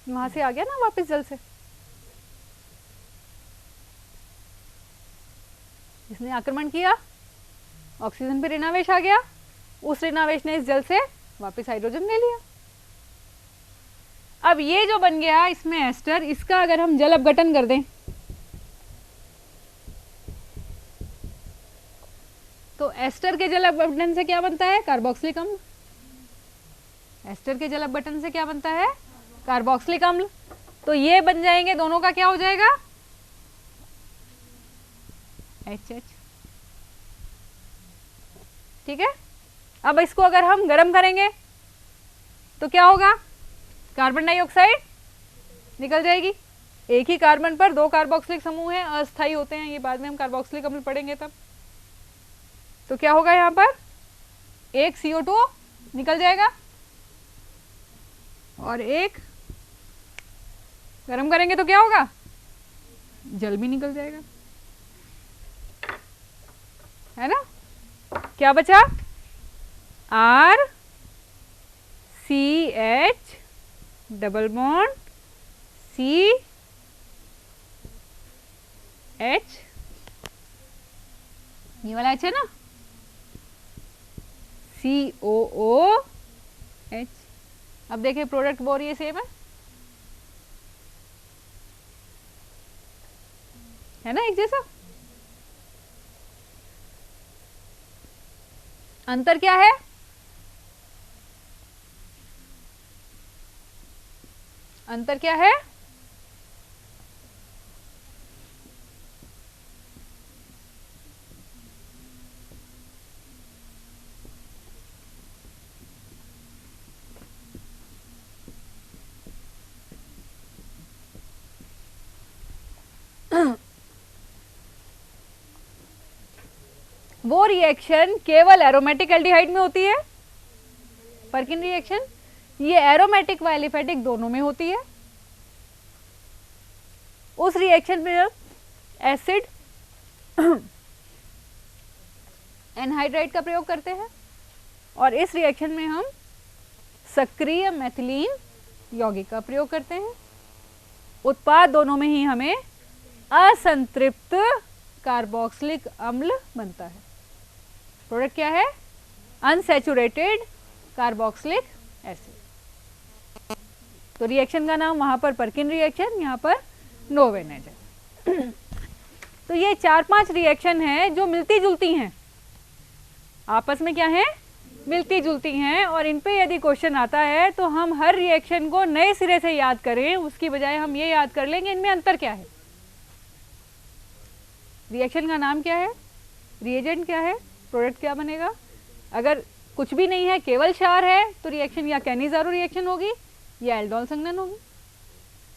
वहां से आ गया ना वापस जल से, इसने आक्रमण किया, ऑक्सीजन पे ऋणावेश आ गया, उस ऋणावेश ने इस जल से वापस हाइड्रोजन ले लिया। अब ये जो बन गया इसमें एस्टर, इसका अगर हम जल अपघटन कर दें तो एस्टर के जल अपघटन से क्या बनता है कार्बोक्सिलिक अम्ल, एस्टर के जल अपघटन से क्या बनता है कार्बोक्सिलिक अम्ल। तो ये बन जाएंगे, दोनों का क्या हो जाएगा HH, ठीक है। अब इसको अगर हम गर्म करेंगे तो क्या होगा, कार्बन डाइऑक्साइड निकल जाएगी, एक ही कार्बन पर दो कार्बोक्सिलिक समूह हैं, अस्थायी होते हैं, ये बाद में हम कार्बोक्सिलिक अम्ल पढ़ेंगे तब। तो क्या होगा, यहाँ पर एक CO2 निकल जाएगा और एक गर्म करेंगे तो क्या होगा जल भी निकल जाएगा, है ना। क्या बचा R CH double bond CH, ये वाला H है ना, COOH। अब देखिए प्रोडक्ट बोर ये सेम है ना, एक जैसा। अंतर क्या है, अंतर क्या है, वो रिएक्शन केवल एरोमेटिक एल्डिहाइड में होती है, पर्किन रिएक्शन, ये एरोमेटिक व एलिफेटिक दोनों में होती है। उस रिएक्शन में जब एसिड एनहाइड्राइड का प्रयोग करते हैं और इस रिएक्शन में हम सक्रिय मेथिलीन यौगिक का प्रयोग करते हैं, उत्पाद दोनों में ही हमें असंतृप्त कार्बोक्सिलिक अम्ल बनता है। प्रोडक्ट क्या है अनसैचुरेटेड कार्बोक्सिलिक एसिड। तो रिएक्शन का नाम वहां पर पर्किन रिएक्शन, यहाँ पर नोवेनेज है। तो ये 4-5 रिएक्शन है जो मिलती जुलती हैं, आपस में क्या है मिलती जुलती हैं, और इन पे यदि क्वेश्चन आता है तो हम हर रिएक्शन को नए सिरे से याद करें, उसकी बजाय हम ये याद कर लेंगे इनमें अंतर क्या है, रिएक्शन का नाम क्या है, रिएजेंट क्या है, प्रोडक्ट क्या बनेगा। अगर कुछ भी नहीं है केवल क्षार है तो रिएक्शन या कैनिज़ारो रिएक्शन होगी या एल्डोल संघनन होगी।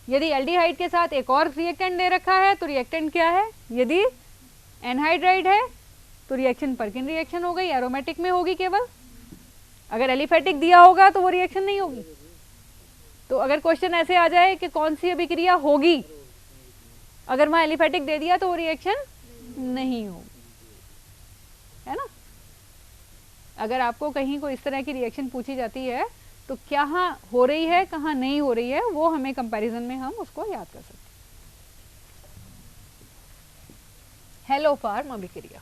यदि एल्डिहाइड के साथ एक और रिएक्टेंट दे रखा है तो रिएक्टेंट क्या है, यदि एनहाइड्राइड है तो रिएक्शन पर्किन रिएक्शन हो गई, एरोमेटिक में होगी केवल। अगर एलिफेटिक दिया होगा तो वो रिएक्शन नहीं होगी। तो अगर क्वेश्चन ऐसे आ जाए कि कौन सी अभिक्रिया होगी, अगर वहाँ एलिफेटिक दे दिया तो वो रिएक्शन नहीं होगी। है ना। अगर आपको कहीं कोई इस तरह की रिएक्शन पूछी जाती है तो कहाँ हो रही है कहाँ नहीं हो रही है, वो हमें कंपैरिजन में हम उसको याद कर सकते हैं। हेलो फार्म अभिक्रिया,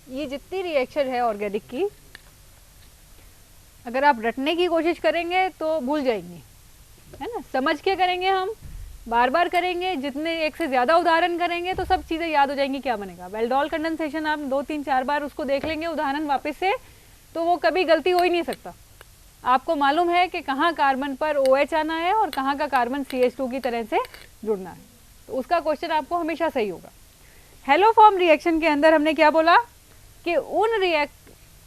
ये जितनी रिएक्शन है ऑर्गेनिक की, अगर आप रटने की कोशिश करेंगे तो भूल जाएंगे, है ना। समझ के करेंगे, हम बार बार करेंगे, जितने एक से ज़्यादा उदाहरण करेंगे तो सब चीज़ें याद हो जाएंगी क्या बनेगा। वेल्डॉल कंडेंसेशन आप 2-3-4 बार उसको देख लेंगे उदाहरण वापस से, तो वो कभी गलती हो ही नहीं सकता। आपको मालूम है कि कहाँ कार्बन पर OH आना है और कहाँ का कार्बन CH2 की तरह से जुड़ना है, तो उसका क्वेश्चन आपको हमेशा सही होगा। हेलो फॉर्म रिएक्शन के अंदर हमने क्या बोला कि उन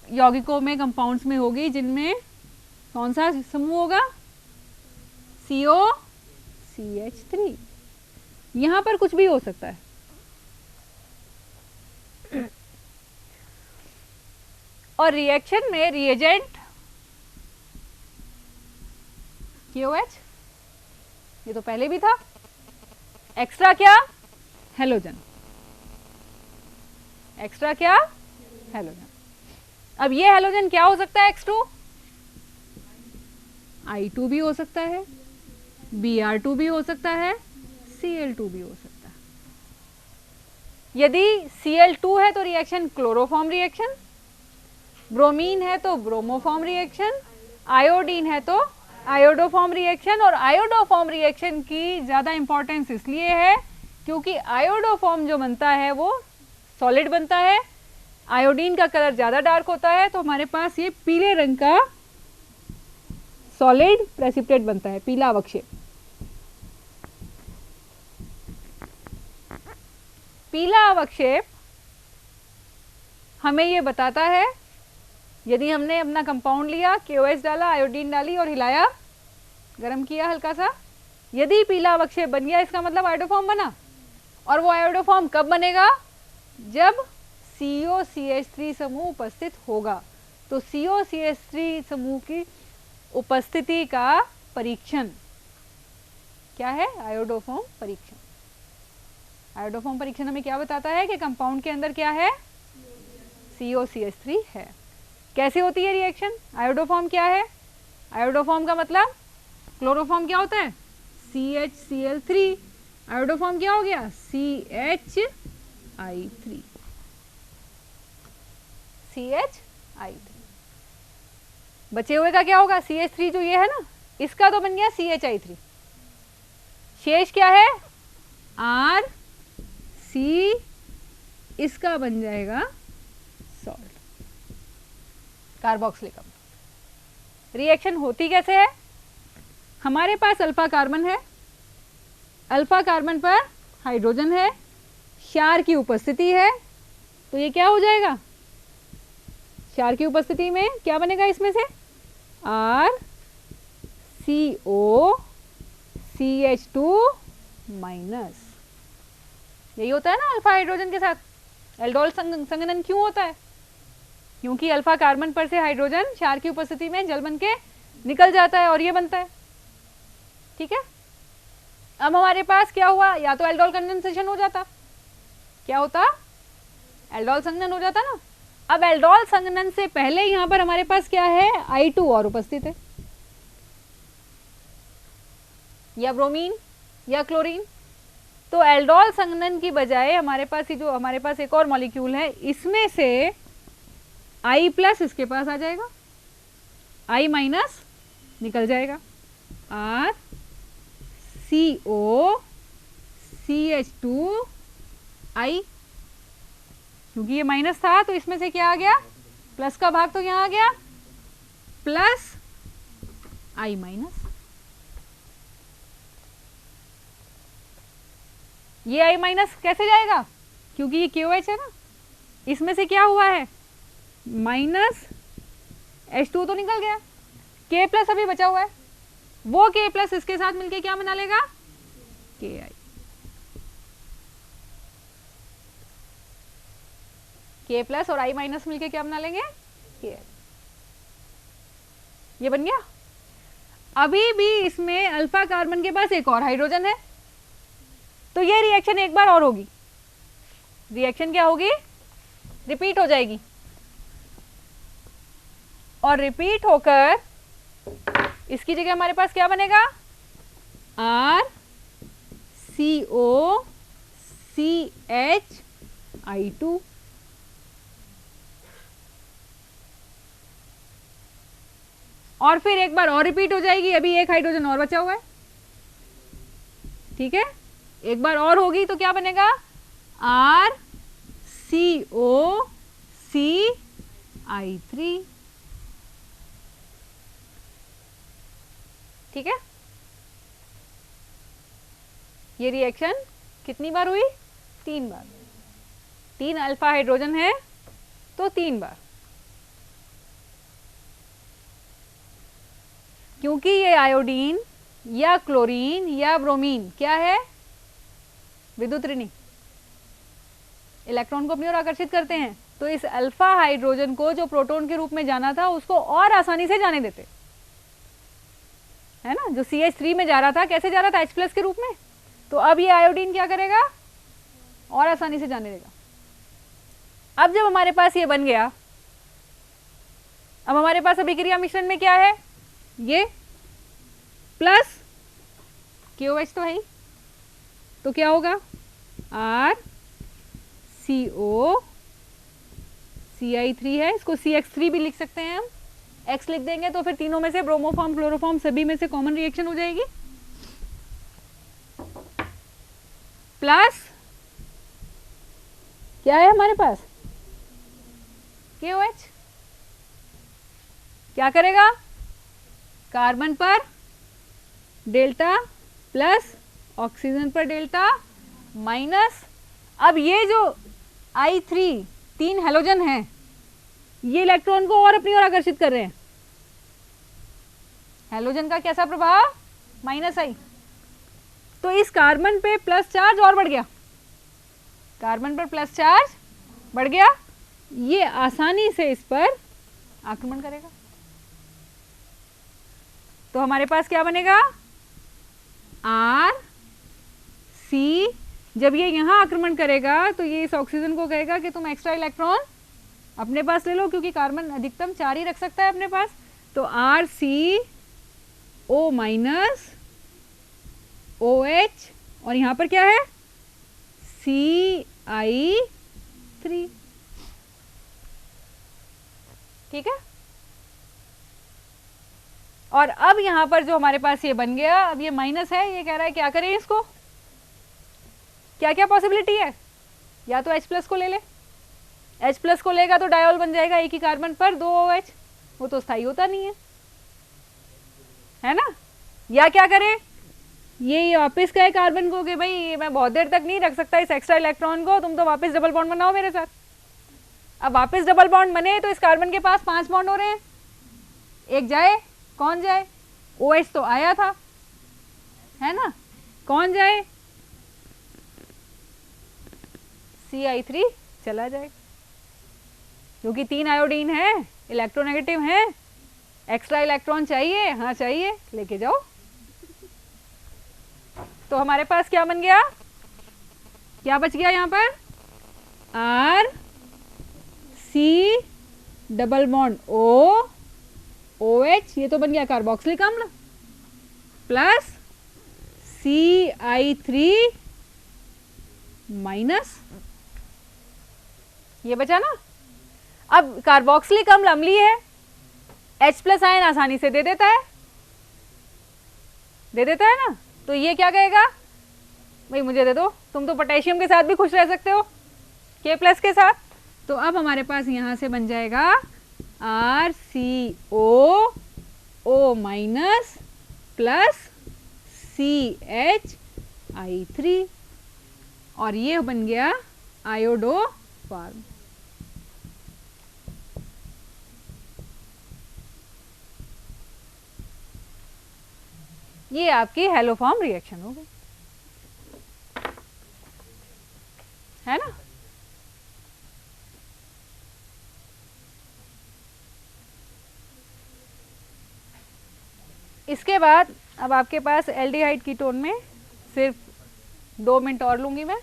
यौगिकों में, कंपाउंड्स में होगी जिनमें कौन सा समूह होगा, COCH3। यहां पर कुछ भी हो सकता है। और रिएक्शन में रिएजेंट KOH, ये तो पहले भी था। एक्स्ट्रा क्या, हेलोजन। एक्स्ट्रा क्या, हेलोजन। अब ये हेलोजन क्या हो सकता है, X2, I2 भी हो सकता है, Br2 भी हो सकता है, Cl2 भी हो सकता है। यदि Cl2 है तो रिएक्शन क्लोरोफॉर्म रिएक्शन, ब्रोमीन है तो ब्रोमोफॉर्म रिएक्शन, आयोडीन है तो आयोडोफॉर्म रिएक्शन। और आयोडोफॉर्म रिएक्शन की ज़्यादा इंपॉर्टेंस इसलिए है क्योंकि आयोडोफॉर्म जो बनता है वो सॉलिड बनता है, आयोडीन का कलर ज़्यादा डार्क होता है, तो हमारे पास ये पीले रंग का सॉलिड प्रेसिपिटेट बनता है, पीला अवक्षेप। पीला अवक्षेप हमें ये बताता है, यदि हमने अपना कंपाउंड लिया, KOH डाला, आयोडीन डाली और हिलाया, गर्म किया हल्का सा, यदि पीला अवक्षेप बन गया, इसका मतलब आयोडोफॉर्म बना। और वो आयोडोफॉर्म कब बनेगा, जब COCH3 समूह उपस्थित होगा। तो COCH3 समूह की उपस्थिति का परीक्षण क्या है, आयोडोफॉर्म परीक्षण। आयोडोफॉर्म परीक्षण हमें क्या बताता है कि कंपाउंड के अंदर क्या है, COCH3 है। कैसे होती है रिएक्शन, आयोडोफॉर्म क्या है, आयोडोफॉर्म का मतलब, क्लोरोफॉर्म क्या होता है, CHCl3, आयोडोफॉर्म क्या हो गया, CHI3। CHI3। बचे हुए का क्या होगा, CH3 जो ये है ना, इसका तो बन गया CHI3। शेष क्या है, RC, इसका बन जाएगा सॉल्ट, कार्बोक्सिलिक अम्ल। रिएक्शन होती कैसे है, हमारे पास अल्फा कार्बन है, अल्फा कार्बन पर हाइड्रोजन है, क्षार की उपस्थिति है, तो ये क्या हो जाएगा, क्षार की उपस्थिति में क्या बनेगा, इसमें से RCOCH2 माइनस। यही होता है ना अल्फा हाइड्रोजन के साथ। एल्डोल संघनन क्यों होता है, क्योंकि अल्फा कार्बन पर से हाइड्रोजन क्षार की उपस्थिति में जल बन के निकल जाता है और ये बनता है। ठीक है, अब हमारे पास क्या हुआ, या तो एल्डोल कंडेंसेशन हो जाता, क्या होता, एल्डोल संघनन हो जाता ना। अब एल्डोल संघनन से पहले यहां पर हमारे पास क्या है, I2 और उपस्थित है, या ब्रोमीन या क्लोरीन। तो एल्डोल संघनन की बजाय हमारे पास ही जो हमारे पास एक और मॉलिक्यूल है, इसमें से I+ इसके पास आ जाएगा, I- निकल जाएगा, RCOCH2I, क्योंकि ये माइनस था तो इसमें से क्या आ गया, प्लस का भाग तो यहाँ आ गया, प्लस I-। ये I- कैसे जाएगा, क्योंकि ये KOH है ना, इसमें से क्या हुआ है, -H2 तो निकल गया, K+ अभी बचा हुआ है, वो K+ इसके साथ मिलके क्या बना लेगा, Ki। K+ और I- मिलके क्या बना लेंगे, Ki। ये बन गया। अभी भी इसमें अल्फा कार्बन के पास एक और हाइड्रोजन है, तो ये रिएक्शन एक बार और होगी, रिएक्शन क्या होगी, रिपीट हो जाएगी, और रिपीट होकर इसकी जगह हमारे पास क्या बनेगा, RCOCHI2। और फिर एक बार और रिपीट हो जाएगी, अभी एक हाइड्रोजन और बचा हुआ है, ठीक है, एक बार और होगी तो क्या बनेगा, RCOCI3, ठीक है। ये रिएक्शन कितनी बार हुई, 3 बार, 3 अल्फा हाइड्रोजन है तो 3 बार, क्योंकि ये आयोडीन या क्लोरीन या ब्रोमीन क्या है, विद्युत ऋणी, इलेक्ट्रॉन को अपनी ओर आकर्षित करते हैं, तो इस अल्फा हाइड्रोजन को जो प्रोटॉन के रूप में जाना था उसको और आसानी से जाने देते, है ना, जो CH3 में जा रहा था, कैसे जा रहा था, H+ के रूप में, तो अब ये आयोडीन क्या करेगा, और आसानी से जाने देगा। अब जब हमारे पास ये बन गया, अब हमारे पास अभिक्रिया मिश्रण में क्या है, ये प्लस KOH तो है ही, तो क्या होगा, RCOCI3 है, इसको CX3 भी लिख सकते हैं हम, X लिख देंगे तो फिर तीनों में से ब्रोमोफॉर्म क्लोरोफॉर्म सभी में से कॉमन रिएक्शन हो जाएगी, प्लस क्या है हमारे पास, KOH क्या करेगा, कार्बन पर डेल्टा प्लस ऑक्सीजन पर डेल्टा माइनस, अब ये जो I3 3 हैलोजन है, ये इलेक्ट्रॉन को और अपनी ओर आकर्षित कर रहे हैं, हैलोजन का कैसा प्रभाव, -I, तो इस कार्बन पे प्लस चार्ज और बढ़ गया, कार्बन पर प्लस चार्ज बढ़ गया, ये आसानी से इस पर आक्रमण करेगा, तो हमारे पास क्या बनेगा, RC, जब ये यहां आक्रमण करेगा तो ये इस ऑक्सीजन को कहेगा कि तुम एक्स्ट्रा इलेक्ट्रॉन अपने पास ले लो, क्योंकि कार्बन अधिकतम 4 ही रख सकता है अपने पास, तो RCO माइनस OH, और यहां पर क्या है, CI3, ठीक है। और अब यहां पर जो हमारे पास ये बन गया, अब ये माइनस है, ये कह रहा है क्या करें इसको, क्या क्या पॉसिबिलिटी है, या तो H+ को ले ले, H+ को लेगा तो डायोल बन जाएगा एक ही कार्बन पर 2 OH, वो तो स्थायी होता नहीं है ना, या क्या करे, ये वापस कहे कार्बन को कि भाई मैं बहुत देर तक नहीं रख सकता इस एक्स्ट्रा इलेक्ट्रॉन को, तुम तो वापस डबल बॉन्ड बनाओ मेरे साथ। अब वापस डबल बॉन्ड बने तो इस कार्बन के पास 5 बॉन्ड हो रहे हैं, एक जाए, कौन जाए, OH तो आया था, है ना, कौन जाए, CI3 चला जाए, क्योंकि 3 आयोडीन है, इलेक्ट्रोनेगेटिव है, एक्स्ट्रा इलेक्ट्रॉन चाहिए, हाँ चाहिए, लेके जाओ। तो हमारे पास क्या बन गया, क्या बच गया यहाँ पर, RC double bond O OH, ये तो बन गया कार्बोक्सिलिक अम्ल, प्लस CI3 माइनस, ये बचा ना। अब कार्बोक्सिलिक अम्ल अम्लीय है, H+ आयन आसानी से दे देता है ना, तो ये क्या कहेगा, भाई मुझे दे दो, तुम तो पोटेशियम के साथ भी खुश रह सकते हो, K+ के साथ। तो अब हमारे पास यहां से बन जाएगा RCO माइनस प्लस CHI3, और ये बन गया आयोडो फॉर्म। ये आपकी हेलोफॉर्म रिएक्शन हो गई, है ना। इसके बाद अब आपके पास एल्डिहाइड कीटोन में सिर्फ 2 मिनट और लूंगी मैं।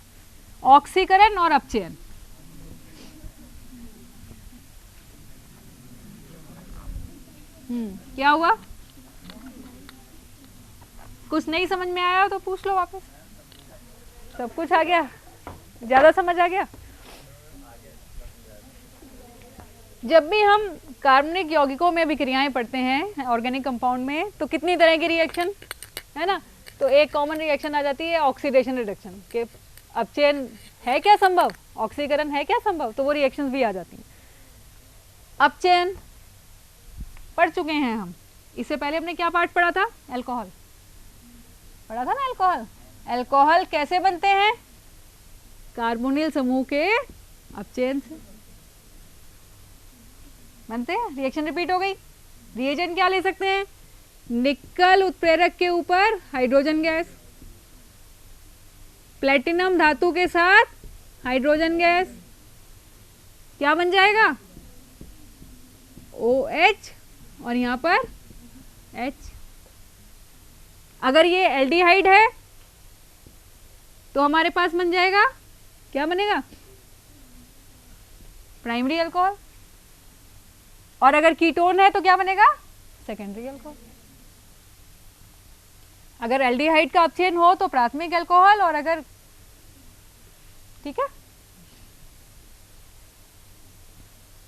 ऑक्सीकरण और अपचयन, क्या हुआ? कुछ नहीं समझ में आया हो तो पूछ लो वापस। सब कुछ आ गया? ज्यादा समझ आ गया? जब भी हम कार्बनिक यौगिकों में अभिक्रियाएं पढ़ते हैं ऑर्गेनिक कंपाउंड में, तो कितनी तरह की रिएक्शन है ना, तो एक कॉमन रिएक्शन आ जाती है ऑक्सीडेशन रिडक्शन के। अपचयन है क्या संभव, ऑक्सीकरण है क्या संभव, तो वो रिएक्शंस भी आ जाती हैं। अपचयन पढ़ चुके हैं हम, इससे पहले हमने क्या पार्ट पढ़ा था? अल्कोहल पढ़ा था ना। अल्कोहल, अल्कोहल कैसे बनते हैं? कार्बोनिल समूह के अपचयन से बनते हैं। रिएक्शन रिपीट हो गई। रिएजेंट क्या ले सकते हैं? निकल उत्प्रेरक के ऊपर हाइड्रोजन गैस, प्लेटिनम धातु के साथ हाइड्रोजन गैस, क्या बन जाएगा? OH और यहां पर H। अगर ये एल्डिहाइड है तो हमारे पास बन जाएगा, क्या बनेगा? Primary alcohol. और अगर कीटोन है तो क्या बनेगा? Secondary alcohol. अगर एल्डिहाइड का अपचयन हो तो प्राथमिक अल्कोहल, और अगर, ठीक है,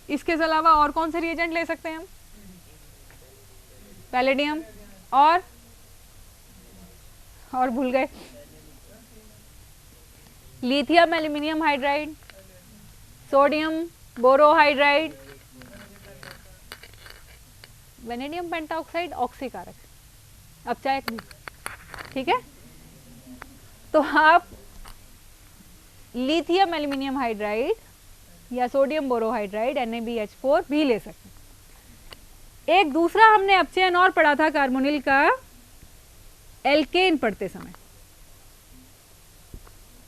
इसके अलावा और कौन से रिएजेंट ले सकते हैं हम? पैलेडियम और भूल गए, lithium aluminium hydride, sodium borohydride, vanadium pentoxide ऑक्सीकारक, अपचायक नहीं, ठीक है। तो आप लिथियम एल्यूमिनियम हाइड्राइड या सोडियम बोरोहाइड्राइड NaBH4 भी ले सकते हैं। एक दूसरा हमने अपचयन और पढ़ा था कार्बोनिल का, एल्केन पढ़ते समय,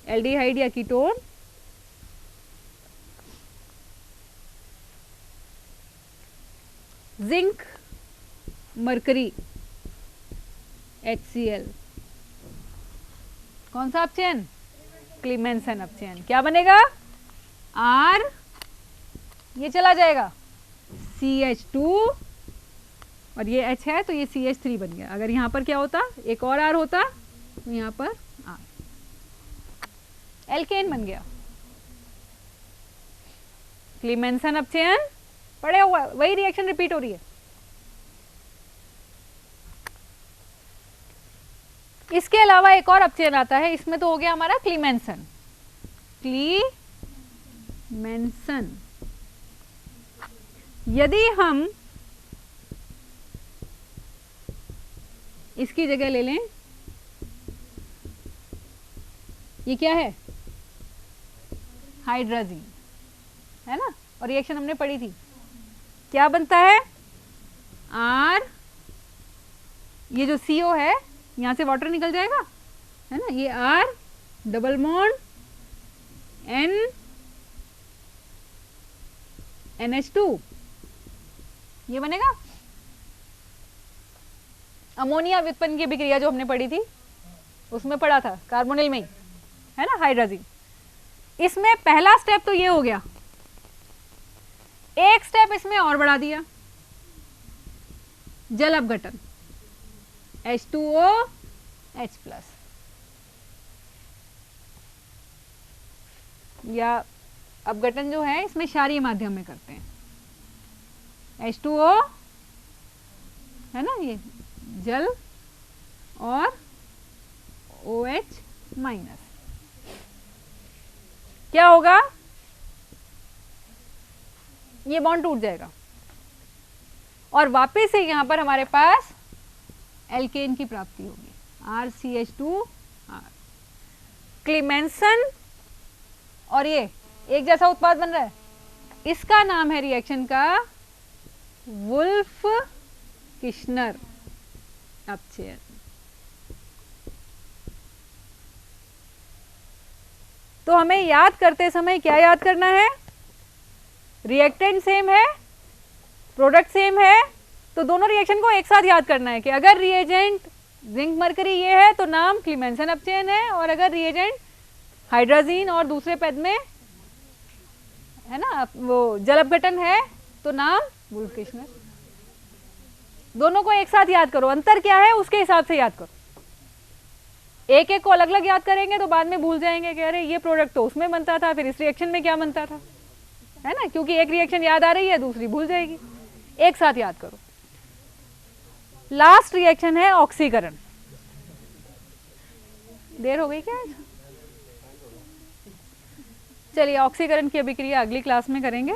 एल्डिहाइड या कीटोन, जिंक मरकरी HCl, कौन सा अपचयन? क्लीमेंसन अपचयन। क्या बनेगा? R, ये चला जाएगा CH2 और ये H है तो ये CH3 बन गया। अगर यहां पर क्या होता, एक और R होता तो यहां पर R, एल्केन बन गया। क्लीमेंसन अपचयन पढ़े हुआ, वही रिएक्शन रिपीट हो रही है। इसके अलावा एक और अपचयन आता है, इसमें तो हो गया हमारा क्लीमेंसन। क्लीमेंसन, यदि हम इसकी जगह ले लें, ये क्या है? हाइड्राजीन है ना, और रिएक्शन हमने पढ़ी थी, क्या बनता है? R, ये जो CO है यहां से वाटर निकल जाएगा, है ना, ये R double bond N NH2, ये बनेगा। अमोनिया व्युत्पन्न की अभिक्रिया जो हमने पढ़ी थी उसमें पढ़ा था, कार्बोनिल में ही है ना, हाइड्राजीन। इसमें पहला स्टेप तो ये हो गया, एक स्टेप इसमें और बढ़ा दिया, जल अपघटन, H2O H+, या अपघटन जो है इसमें क्षारीय माध्यम में करते हैं। H2O है ना, ये जल, और OH-, क्या होगा? ये बॉन्ड टूट जाएगा और वापस से यहां पर हमारे पास एल्केन की प्राप्ति होगी, RCH2R। क्लीमेंसन और ये एक जैसा उत्पाद बन रहा है, इसका नाम है रिएक्शन का वुल्फ किश्नर अपचयन। तो हमें याद करते समय क्या याद करना है? रिएक्टेंट सेम है, प्रोडक्ट सेम है, तो दोनों रिएक्शन को एक साथ याद करना है कि अगर रिएजेंट जिंक मरकरी ये है तो नाम क्लीमेंसन अपचेन है, और अगर रिएजेंट हाइड्राजीन और दूसरे पद में है ना वो जल अपघटन है तो नाम वुल्फ-किशनर। दोनों को एक साथ याद करो, अंतर क्या है उसके हिसाब से याद करो। एक एक को अलग अलग याद करेंगे तो बाद में भूल जाएंगे कि अरे ये प्रोडक्ट तो उसमें बनता था, फिर इस रिएक्शन में क्या बनता था, है ना, क्योंकि एक रिएक्शन याद आ रही है दूसरी भूल जाएगी। एक साथ याद करो। लास्ट रिएक्शन है ऑक्सीकरण। देर हो गई क्या? चलिए ऑक्सीकरण की अभिक्रिया अगली क्लास में करेंगे।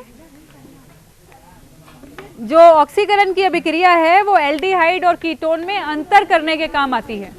जो ऑक्सीकरण की अभिक्रिया है वो एल्डिहाइड और कीटोन में अंतर करने के काम आती है।